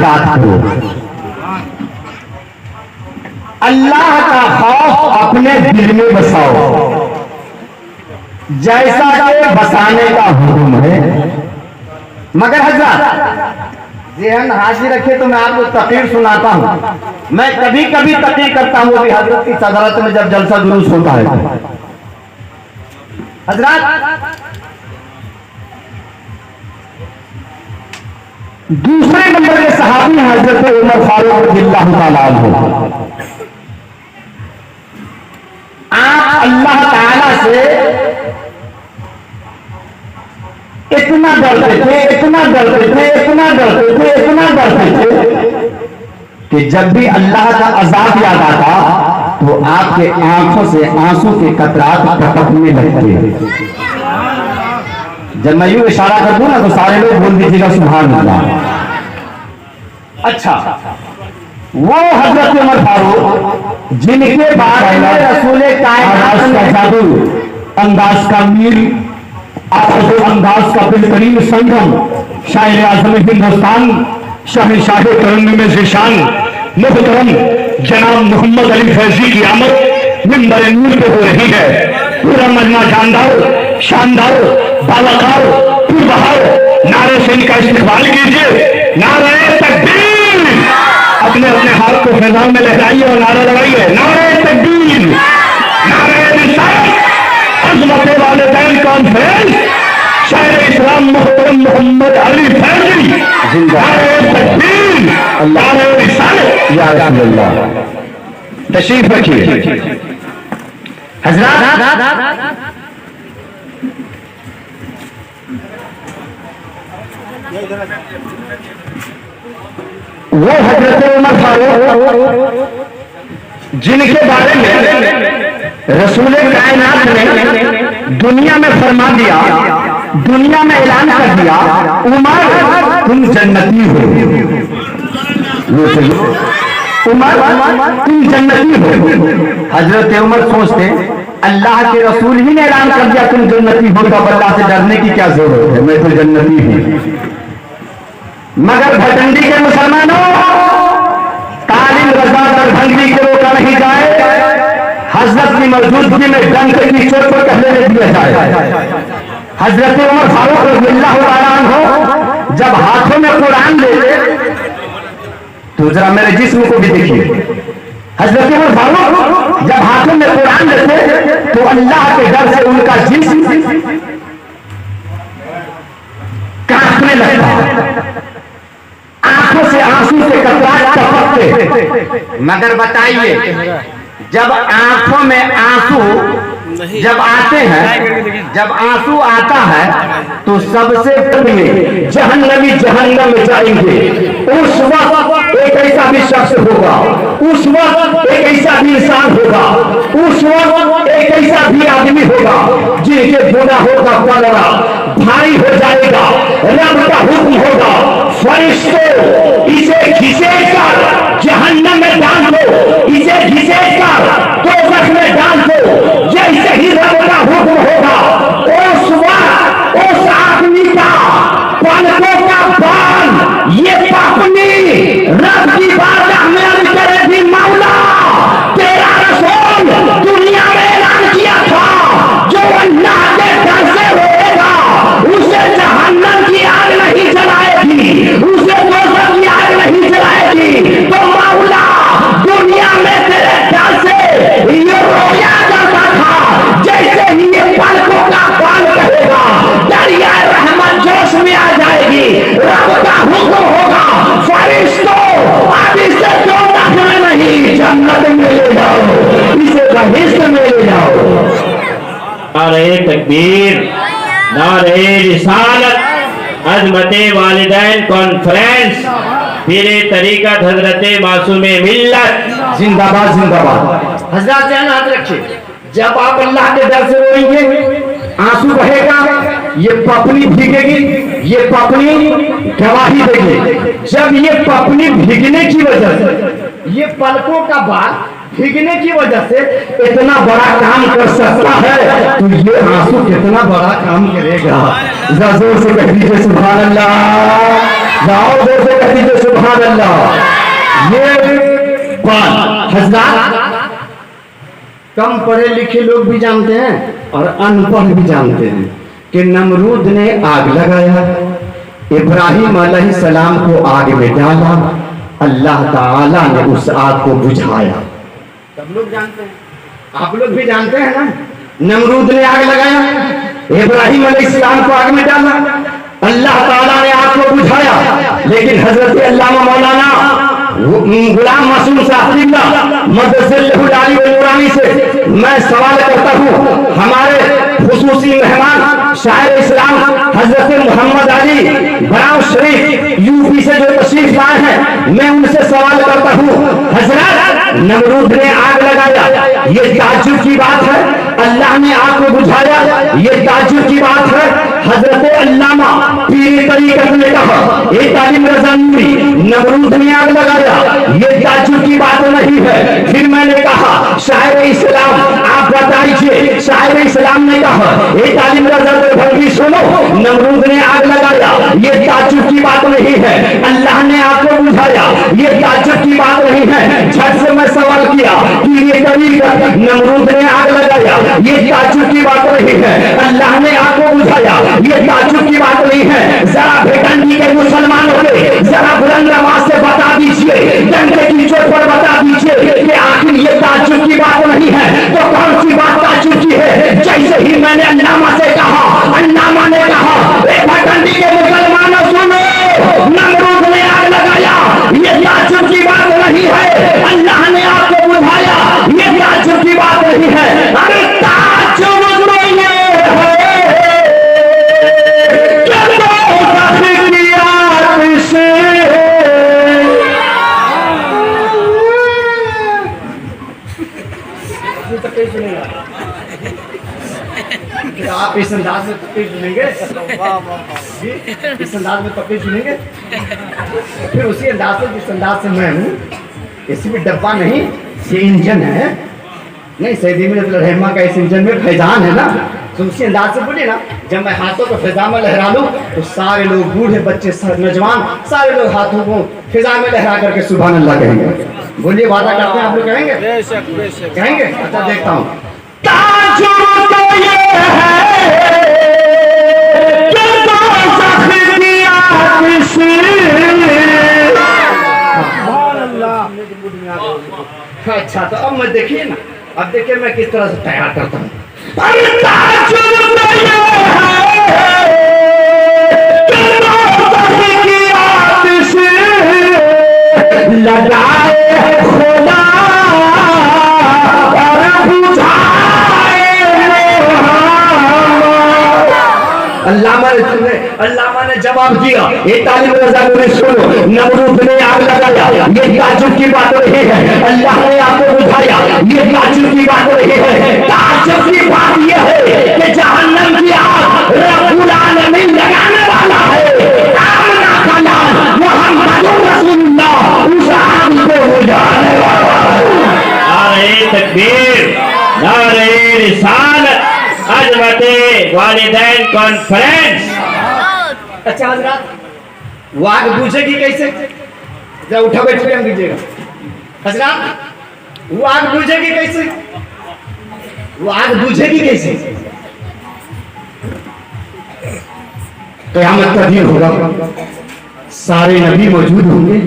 याद करो, अल्लाह का खौफ अपने दिल में बसाओ, जैसा कि बसाने का हुक्म है। मगर हजरत ज़हन हाजिर रखे तो मैं आपको तकरीर सुनाता हूं। मैं कभी कभी तकरीर करता हूं अभी हजरत की सदरत में जब जलसा जुलूस होता है। हजरत दूसरे नंबर के सहाबी हजरत उमर फारूक रज़ियल्लाहु ताला अन्हु, आप अल्लाह ताला से इतना डरते थे, इतना डरते थे, इतना डरते थे, इतना डरते थे कि जब भी अल्लाह का अजाब याद आता तो आपके आंखों से आंसू के कतरात टपकने लगते। जब मैं यूं इशारा कर दूं ना तो सारे लोग बोल दीजिएगा सुभान अल्लाह। अच्छा, वो हजरत उमर फारूक जिनके बारे में रसूल कायनात का जादू, अंदाज का मीर, अंदाज का बेहतरीन संगम, शायर आज़म हिंदुस्तान, शहंशाह तरन्नुम में ज़िशान मुहतरम जनाब मोहम्मद अली फैजी की आमद मिंबर नूर पे हो रही है। पूरा मजमा जानदार, शानदार, बावकार, पुरबहार नारे से इनका इस्तेमाल कीजिए। नारे तकबीर, अपने अपने हाथ को फिजा में लहराइए और नारा लगाइए। नारे तकबीर, नारे रिसालत, अज़मत वालिदैन कॉन्फ्रेंस, शायर इस्लाम मुहतरम मोहम्मद अली फैजी, नारे तकबीर, नारे रिसालत, या रसूल अल्लाह। तशरीफ रखिए हजरत। वो हजरत उमर फारूक जिनके बारे में रसूल कायनात ने दुनिया में फरमा दिया, दुनिया में ऐलान कर दिया, उमर तुम जन्नती हो, उमर तुम जन्नती हो। हजरत उमर सोचते अल्लाह के रसूल ही ने ऐलान कर दिया तुम जन्नती हो, तो अल्लाह से डरने की क्या जरूरत है, मैं तो जन्नती हूं। मगर भटंडी के मुसलमानों, तालिम रजा दरभंगी को रोका नहीं जाए, हजरत की मौजूदगी में डंक की चोट पर कहने नहीं दिया जाए। हजरत उमर फारूक रज़ियल्लाहु ताला अन्हु जब हाथों में कुरान ले तो जरा मेरे जिस्म को भी देखिए। हजरत उमर फारूक जब हाथों में कुरान लेते तो अल्लाह के डर से उनका जिस्म कांपने लगता, आंखों से आंसू के कतरात टपकते। मगर बताइए, जब आंखों में आंसू जब आते हैं, जब आंसू आता है तो सबसे पहले जहन्नमी जहन्नम में जाएंगे। उस वक्त एक ऐसा भी शख्स होगा, उस वक्त एक ऐसा भी इंसान होगा, उस वक्त एक ऐसा भी आदमी होगा जिनके गुनाहों का पलड़ा भारी हो जाएगा। रब का हुक्म होगा, फरिश्तों इसे घिसेकर जहन्नम में डाल दो, इसे घिसेकर दोज़ख में डाल दो। जैसे ही रब का हुक्म होगा, उस वक्त उस आदमी का पलकों का बाल ये पपनी रब की बारगाह में अर्ज करेगी, मौला तेरा रसूल दुनिया में ऐलान किया था, जो अल्लाह के डर से होगा उसे जहन्नम की आग नहीं जलाएगी, उसे दोज़ख की आग नहीं जलाएगी। तो मौला दुनिया में तेरे डर से ये रोया जाता था, जैसे ही ये पलकों का बाल कहेगा दरिया रहमत जोश में आ जाएगी। रब का हुक्म होगा, फरिश्तों अब इसे दोज़ख में नहीं जन्नत में ले जाओ, इसे बहिश्त में ले जाओ। नारे तकबीर, नारे रिसालत, अज़मते वालिदैन कॉन्फ्रेंस, पीरे तरीक़त हजरत मासूमे मिल्लत जिंदाबाद जिंदाबाद। हजरत ध्यान हाथ रखिए, जब आप अल्लाह के डर से रोएंगे, आंसू बहेगा, ये पपनी भीगेगी, ये पपनी गवाही देगी। जब ये पपनी भीगने की वजह से, ये पलकों का बाल भीगने की वजह से इतना बड़ा काम कर सकता है, तो ये आंसू कितना बड़ा काम करेगा। जोर से कह दीजिए सुभान अल्लाह, जोर से कह दीजिए सुभान सुभान अल्लाह। ये बात हजरत कम पढ़े लिखे लोग भी जानते हैं और अनपढ़ भी जानते हैं कि नमरूद ने आग लगाया, इब्राहिम अलैहिस्सलाम को आग में डाला, अल्लाह ताला ने उस आग को बुझाया। सब लोग जानते हैं, आप लोग भी जानते हैं ना। नमरूद ने आग लगाया, इब्राहिम अलैहिस्सलाम को आग में डाला, अल्लाह ताला ने आग को बुझाया। लेकिन हजरत अल्लामा मौलाना गुलाम मासूम साहब मदरसे से मैं सवाल करता हूँ, हमारे खुसूसी मेहमान शायर इस्लाम हजरत मोहम्मद अली बराव शरीफ यूपी से जो तशरीफ लाए हैं, मैं उनसे सवाल करता हूँ, हजरत नमरूद ने आग लगाया, ये ताज्जुब की बात है, अल्लाह ने आग को बुझाया, ये ताज्जुब की बात है। हजरत अल्लामा पीर तरीकत ने कहा, ये तालिम रज़ा नूरी नमरूद ने आग लगाया, ये ताज्जुब की बात नहीं है। फिर मैंने कहा शायर इस्लाम आप बताइए, शायर इस्लाम ने कहा ये तालिम रज़ा देवबंदी सुनो, नमरूद ने आग लगाया, ये ताज्जुब की बात नहीं है, अल्लाह ने आग को बुझाया, ये ताज्जुब की बात नहीं है। झट से मैं सवाल किया कि ये तरीकत नमरूद ने आग लगाया, ये ताज्जुब की बात नहीं है, अल्लाह ने आग को बुझाया, ये ताज्जुब की बात नहीं है। जरा भिखंडी के मुसलमानों के जरा बुलंद आवाज से बता दीजिए, डंडे की चोट पर बता दीजिए कि आखिर ये ताज्जुब की बात नहीं है तो कौन सी बात ताज्जुब की है। जैसे ही मैंने अल्लामा से कहा, अल्लामा ने कहा भिखंडी के मुसलमानों सुनो, नमरूद ने आग लगाया, ये ताज्जुब की बात नहीं है, अल्लाह ने आग को बुझाया, ये ताज्जुब की बात नहीं है। अरे ताज्जुब तो ये है आप इस अंदाज में तकलीफ सुनेंगे, इस अंदाज में तकलीफ सुनेंगे, फिर उसी अंदाज से जिस अंदाज से मैं हूँ, इसमें डब्बा नहीं ये इंजन है, नहीं सैदी में रहमा का इस इंजन में फैजान है ना, तो उसी अंदाज से बोलिए ना। जब मैं हाथों को फिजा में लहरा लूं तो सारे लोग बूढ़े बच्चे नौजवान सारे लोग हाथों को फिजा में लहरा करके सुभान अल्लाह कहेंगे। बोलिए वादा करते हैं आप लोग कहेंगे? कहेंगे? अच्छा देखता हूँ। ताज्जुब तो ये है कि अच्छा तो अब मैं देखिए ना, अब देखिए मैं किस तरह से तैयार करता हूँ। लगाए खुदा और बुझाए अल्लामा ने जवाब दिया, ये तालिम रज़ा नूरी सुनो, नमरूद ने आग लगाया, ये ताज्जुब की बात नहीं है, अल्लाह ने आपको बुझाया, ये ताज्जुब की बात नहीं है। ताज्जुब की बात ये है कि जहन्नम की आग रब्बुल आलमीन लगाने वाला है, आमना का नाम मुहम्मदुर रसूलुल्लाह उस आग को बुझाने वाला है। नारे तकबीर, नारे रिसालत, अज़मते वालिदैन कॉन्फ्रेंस। अच्छा हजरात, वो आग बुझेगी कैसे? जरा उठा बैठ के दीजिएगा हजरात, वो आग बुझेगी कैसे? वो आग बुझेगी कैसे? क़यामत का दिन होगा, सारे नबी मौजूद होंगे,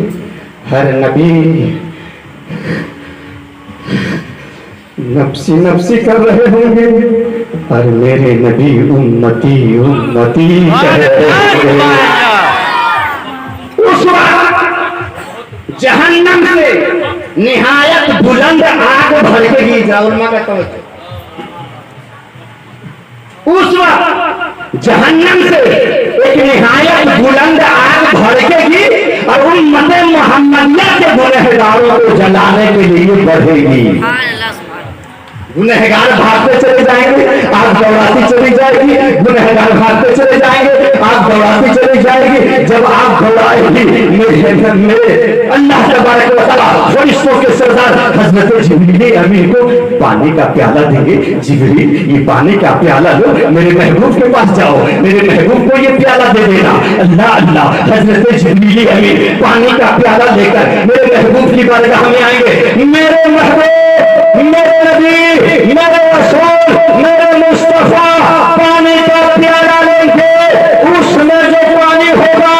हर नबी नफ्सी नफ्सी कर रहे होंगे और मेरे नबी उम्मती उम्मती उस वक्त जहन्नम से निहायत बुलंद आग भड़केगी। जाउलमा का तवज्जो, उस वक्त जहन्नम से एक निहायत बुलंद आग भड़केगी और उम्मत मुहम्मदिया के गुनहगारों को जलाने के लिए बढ़ेगी। गुनहगार भागते चले जाएंगे, आप दौड़ाती चली जाएगी। गुनहगार भागते चले जाएंगे, आप दौड़ाती चली जाएगी। जब आप दौड़ाएगी मेरे अल्लाह तबारक व तआला फरिश्तों के सरदार हजरत जिब्रील अमीन को पानी का प्याला देंगे। जिब्रील, ये पानी का प्याला लो, मेरे महबूब के पास जाओ, मेरे महबूब को ये प्याला दे देना। अल्लाह अल्लाह, हजरत जिब्रील अमीन पानी का प्याला लेकर मेरे महबूब की बारगाह में आएंगे। मेरे महबूब, मेरे नबी, मेरे रसूल, मेरे मुस्तफा पानी का प्याला लेंगे। उसमें जो पानी होगा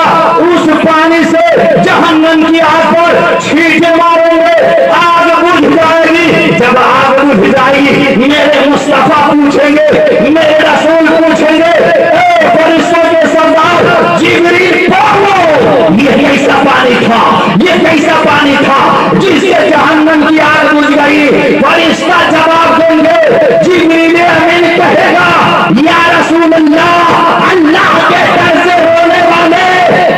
उस पानी से जहन्नम की आग पर छींटे मारेंगे, आग बुझ जाएगी। जब आग बुझ जाएगी मेरे मुस्तफा पूछेंगे, मेरे रसूल पूछेंगे, ए फरिश्तों के सरदार जिब्रील बोलो, ये कैसा पानी था, ये कैसा पानी था जिससे जहन्नम की आग बुझ गई? फरिश्ता जवाब देंगे, जिब्रील अमीन कहेगा, या रसूल अल्लाह, अल्लाह के डर से रोने वाले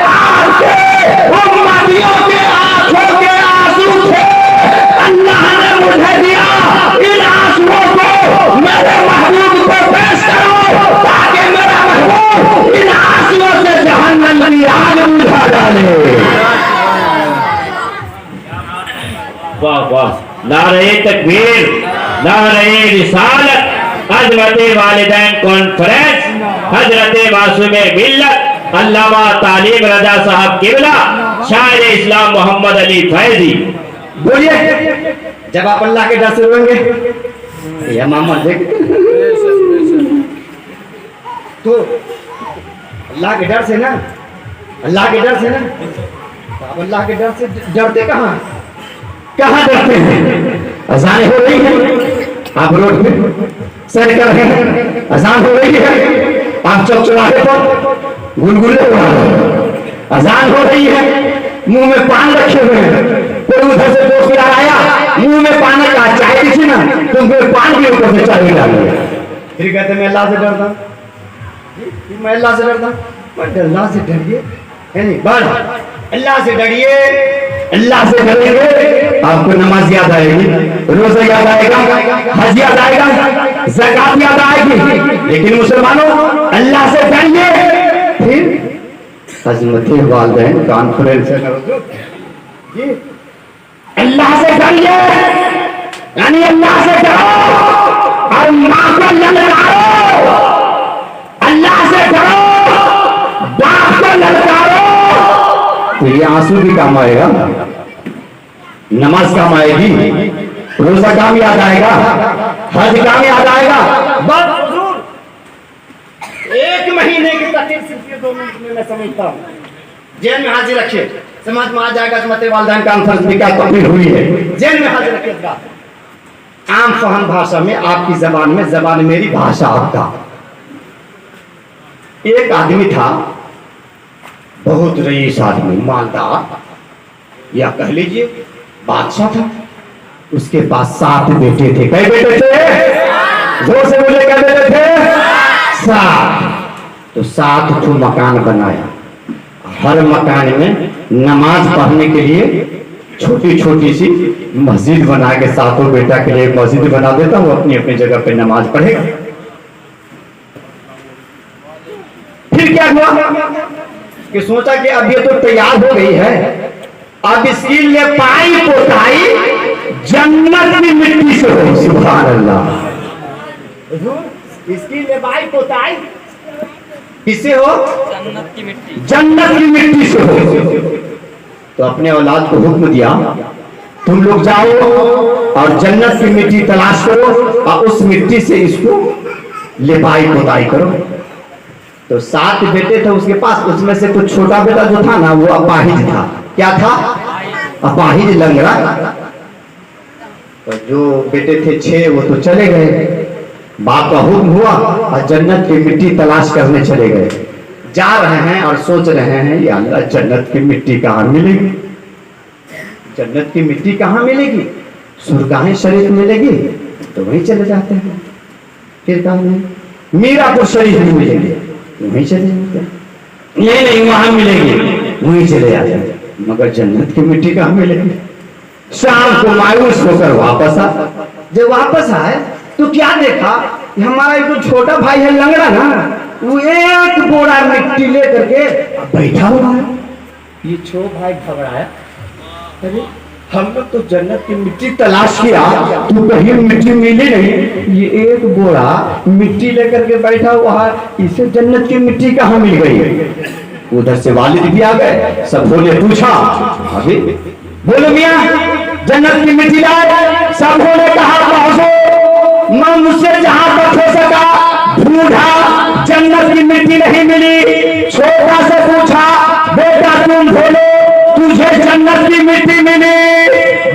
आपके उम्मतियों के आंखों के आंसू थे, अल्लाह ने मुझे दिया। इन आंसुओं को मेरे महबूब को पेश करो ताकि मेरा महबूब इन आंसुओं से जहन्नम की आग बुझा डाले। वाह वाह, नारे तकबीर, नारे रिसालत, हजरत वालिदैन कॉन्फ्रेंस, हजरत मासूमे मिल्लत अल्लामा तालिब रजा साहब किबला, शायर इस्लाम मोहम्मद अली फैजी। बोलिए, जब आप अल्लाह के डर से रोएंगे, या मामा देख तो अल्लाह के डर से ना, अल्लाह के डर से ना, आप अल्लाह के डर से डरते कहाँ डरते हैं? अजान हो रही है, आप रोड पे सैर कर रहे हैं, अजान हो रही है, आप चौक चौराहे पर गुलगुले उड़ा रहे हैं, अजान हो रही है, मुंह में पान रखे हुए हैं, कोई उधर से दोस्त यार आया, मुंह में पान का चाय दीजिए ना, तो फिर पान भी ऊपर से चाय डाल, फिर कहते मैं अल्लाह से डरता, मैं अल्लाह से डरता। पर अल्लाह से डरिए, अल्लाह से डरिए, अल्लाह से डरेंगे आपको नमाज याद आएगी, रोजा याद आएगा, हज याद आएगा, ज़कात याद आएगी। लेकिन मुसलमानों, अल्लाह से डरिए, फिर हजरत वालिदैन कॉन्फ्रेंस जी, अल्लाह से डरिए, यानी अल्लाह से डरो और मां को ललकारो, अल्लाह से डरो, बाप को ललकारो, तो ये आंसू भी काम आएगा, नमाज काम आएगी, रोजा काम याद आएगा, हज काम याद आएगा। बस हुजूर, 1 महीने की तकलीफ सिर्फ ये 2 मिनट में मैं समझता हूँ। जेल में हाजिर रखिए, समाज में आ जाएगा समझते वालिदैन कॉन्फ्रेंस में क्या तकलीफ हुई है, जेल में हाजिर रखिएगा। आम फहम भाषा में, आपकी जबान में, जबान मेरी, भाषा आपका। एक आदमी था, बहुत रईस आदमी, मालदार, या कह लीजिए बादशाह था। उसके पास 7 बेटे थे। कई बेटे थे? जोर से बोले, कई बेटे थे? 7। तो 7 ठो मकान बनाया। हर मकान में नमाज पढ़ने के लिए छोटी छोटी सी मस्जिद बना के 7 बेटा के लिए मस्जिद बना देता हूँ, अपनी अपनी जगह पे नमाज पढ़ेगा। फिर क्या हुआ कि सोचा कि अब ये तो तैयार हो गई है, अब इसकी लिपाई पोताई जन्नत की मिट्टी से हो। सुभान अल्लाह, इसकी लिपाई पोताई किससे हो? जन्नत की मिट्टी, जन्नत की मिट्टी से हो। तो अपने औलाद को हुक्म दिया, तुम लोग जाओ और जन्नत की मिट्टी तलाश करो और उस मिट्टी से इसको लिपाई पोताई करो। तो 7 बेटे थे उसके पास, उसमें से कुछ छोटा बेटा जो था ना, वो अपाहिज था। क्या था? अपाहिज, लंगड़ा। तो जो बेटे थे 6, वो तो चले गए। बाप का हुक्म हुआ और जन्नत की मिट्टी तलाश करने चले गए। जा रहे हैं और सोच रहे हैं, या अल्लाह, जन्नत की मिट्टी कहाँ मिलेगी? जन्नत की मिट्टी कहाँ मिलेगी? सुरगाह शरीफ मिलेगी तो वहीं चले जाते हैं। फिर कहा नहीं, मीरापुर शरीफ में मिलेगी, वहीं चले जाते हैं। नहीं, वहां मिलेगी, वहीं चले जाते हैं। मगर जन्नत की मिट्टी कहाँ मिलेगी? शाम को मायूस होकर वापस आ। जब वापस आए तो क्या देखा कि हमारा एक जो छोटा भाई है लंगड़ा ना, वो एक बोरा मिट्टी लेकर के बैठा हुआ है। ये छोटा भाई घबराया, अरे हम लोग तो जन्नत की मिट्टी तलाश किया, तो कहीं मिट्टी मिली नहीं, ये एक बोरा मिट्टी लेकर के बैठा हुआ है, इसे जन्नत की मिट्टी कहाँ मिल गई। उधर से वालिद भी आ गए, सबों ने पूछा, अभी बोलो मियाँ जन्नत की मिट्टी लाए। सबों ने कहा पहुंचो, मैं मुझसे जहां तक हो सका ढूंढा, जन्नत की मिट्टी नहीं मिली। छोटा से पूछा, बेटा तुम बोलो तुझे जन्नत की मिट्टी मिली?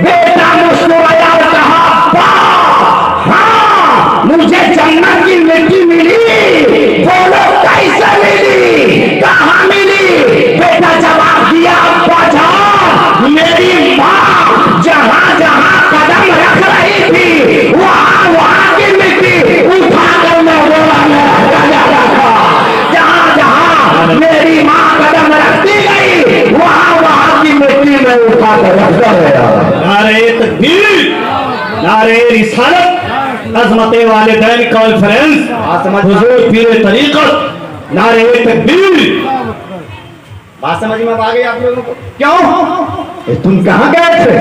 बेटा मुस्कुराया और कहा, हाँ मुझे जन्नत की मिट्टी मिली। बोलो कैसे मिली, कहाँ मिली? बेटा जवाब दिया, बाजार मेरी माँ जहां जहां कदम रख रही थी वहां वहां की मिट्टी उठा कर मैं बोला में रखा। जहां जहां मेरी माँ कदम रखती गई वहां वहां की मिट्टी में उठा कर रखता गया। नारे तकबीर, नारे रिसालत, अज़मत वालिदैन कॉन्फ्रेंस, हुजूर पीर तरीक़त, नारे तकबीर। बात समझ में आ गई आप लोगों को? क्यों तुम कहाँ गए थे?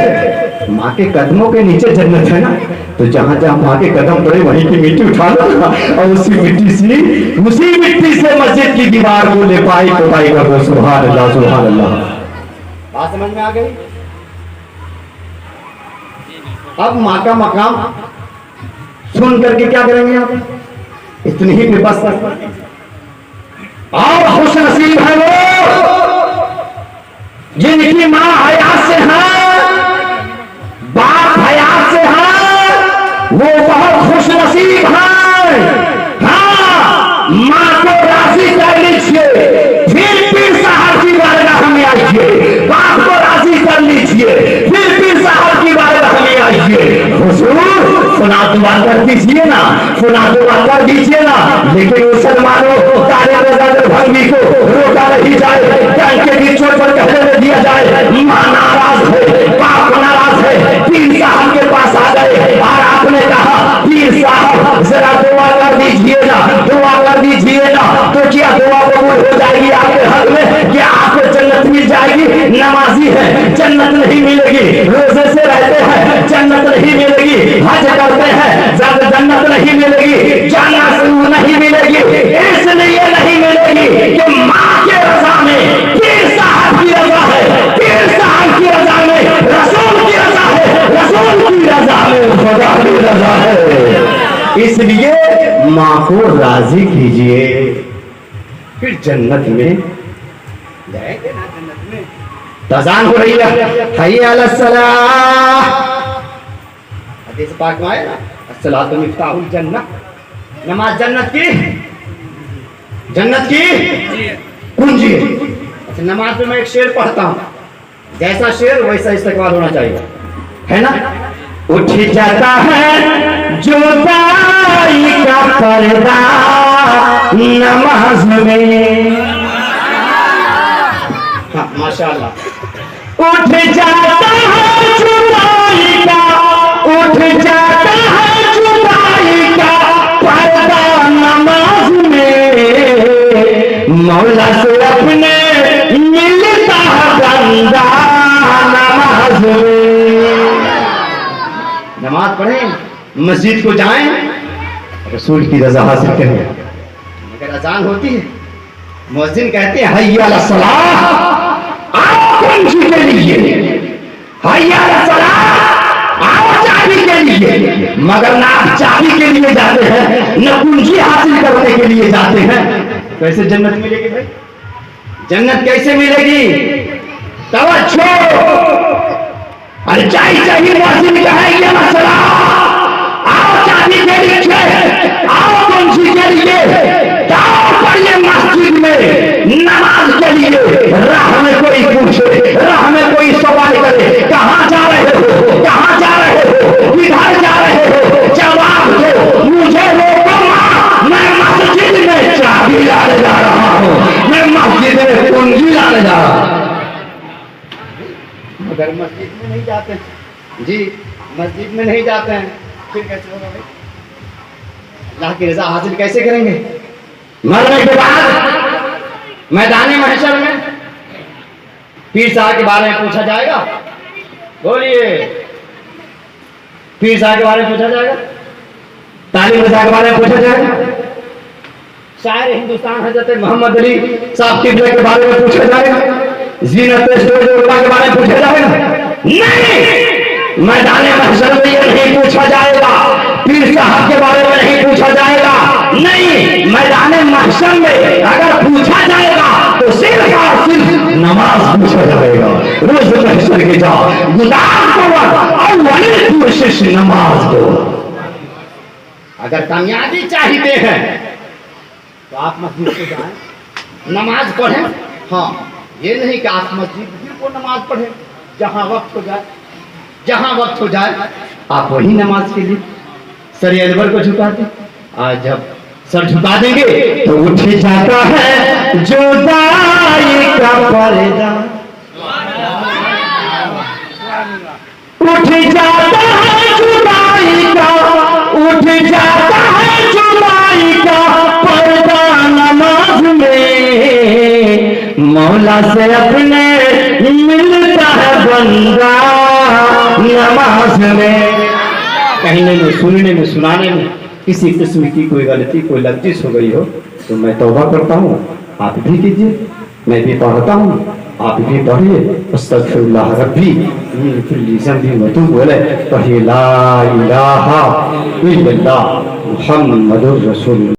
माँ के कदमों के नीचे जन्नत है ना, तो जहाँ जहाँ माँ के कदम पड़े वहीं की मिट्टी उठा लो और उसी मिट्टी से मस्जिद की दीवार को ले पाई तो पाई का सुभान अल्लाह सुभान अल्लाह। बात समझ में आ गई? अब माँ का मकाम सुन करके क्या करेंगे आप? इतनी ही पे बस और खुश नसीब है वो जिनकी माँ हयात से है, बाप हयात से है, वो बहुत खुश नसीब है। हाँ, माँ को राजी कर लीजिए, फिर साहब की बारगाह में आइए। बाप को राजी कर लीजिए, फिर साहब की बारगाह में आइए। हुजूर फुला दुआ कर दीजिए ना, फुला दुआ कर दीजिए ना। लेकिन मुसलमानों भंगी को रोका नहीं जाए, के बीच पर कहने दिया जाए, माँ नाराज है, बाप नाराज है, पीर साहब के पास आ गए और आपने कहा पीर साहब जरा दुआ कर दीजिए ना, दुआ कर दीजिए ना। तो क्या दुआ कबूल हो जाएगी आपके हक में? क्या आपको जन्नत मिल जाएगी? नमाजी है जन्नत नहीं मिलेगी, रोजे से रहते हैं जन्नत नहीं मिलेगी, हज करते हैं जन्नत नहीं मिलेगी, जाना शुरू नहीं मिलेगी। इसलिए नहीं मिलेगी कि माँ के रजा में पीर साहब की रजा है, पीर साहब की रजा में रसूल की रजा है, रसूल की रजा में खुदा की रजा है। इसलिए माँ को राजी कीजिए, फिर जन्नत में जाएंगे ना। जन्नत में तजान हो रही है, हय्या अलस सलाह। हदीस पाक में आया ना, अस्सलातु मिफ्ताहुल जन्नह, नमाज जन्नत की कुंजी है। अच्छा, नमाज में मैं एक शेर पढ़ता हूँ, जैसा शेर वैसा इस्तेमाल होना चाहिए, है ना? उठ जाता है जुदाई का पर्दा नमाज में, हाँ माशाअल्लाह। उठ जाता है जुदाई का, उठ जाता है जुदाई का पर्दा नमाज में, मौला से अपने मिलता बंदा नमाज में। नमाज पढ़ें, मस्जिद को जाएं, रसूल की रजा हासिल करें। मगर अजान होती है, मुअज्जिन कहते हैं हय्या अलस सलाह, आओ कुंजी के लिए, हय्या अलस सलाह, आओ चाबी के लिए। मगर ना आप चाबी के लिए जाते हैं, न कुंजी हासिल करने के लिए जाते हैं। कैसे जन्नत मिलेगी भाई? जन्नत कैसे मिलेगी? तवज्जो, अरे चाहिए मुअज्जिन कहेंगे मसला, आओ चाबी के लिए, आओ कुंजी के लिए, आओ पढ़िए मस्जिद में नमाज के लिए। राह में कोई पूछे, राह में कोई सवाल करे, कहाँ जा रहे हो, कहाँ जा रहे हो, किधर जा रहे हो, जवाब दो, मुझे रोको माँ, मैं मस्जिद में चाबी लाने जा रहा हूँ, मैं मस्जिद में कुंजी लाने जा रहा हूँ। अगर मस्जिद में नहीं जाते जी, मस्जिद में नहीं जाते हैं, फिर कैसे होगा भाई? अल्लाह की रजा हासिल कैसे करेंगे? मरने के बाद मैदान महशर में पीर साहब के बारे में पूछा जाएगा। बोलिए, पीर साहब के बारे में पूछा जाएगा, तालिब रजा के बारे में पूछा जाएगा, शायर हिंदुस्तान हजरत मोहम्मद अली साहब किबला के बारे में पूछा जाएगा, जीनत के बारे में पूछा जाएगा? नहीं, मैदान महशर में ये नहीं पूछा जाएगा। पीर साहब के बारे में नहीं पूछा जाएगा। नहीं, मैदान महशर में अगर पूछा जाएगा तो सिर्फ और सिर्फ नमाज पूछा जाएगा। रोज महशर के जाओ, गुदाम और वही कोशिश नमाज दो। अगर कामयाबी चाहते हैं तो आप मस्जिद से जाएं, नमाज पढ़ें। हाँ, ये नहीं कि आप मस्जिद को नमाज पढ़ें, जहां वक्त हो जाए, जहां वक्त हो जाए आप वही नमाज के लिए सर अनवर को झुका दें। आज जब सर झुका देंगे तो उठ जाता है जुदाई का पर्दा, उठ जाता है जुदाई का, उठ जाता है जुदाई का पर्दा नमाज में। मौला से अपने मिलता है बंदा नमाज में। कहने में, सुनने में, सुनाने में किसी किस्म की कोई गलती, कोई लफ्ज़ हो गई हो तो मैं तौबा करता हूँ, आप भी कीजिए, मैं भी पढ़ता हूँ, आप भी पढ़िए। अस्तगफिरुल्लाह रब्बी मिन कुल्ली ज़ंबी व तूब अलैह। कहिए ला इलाहा इल्लल्लाह मुहम्मदुर रसूलुल्लाह।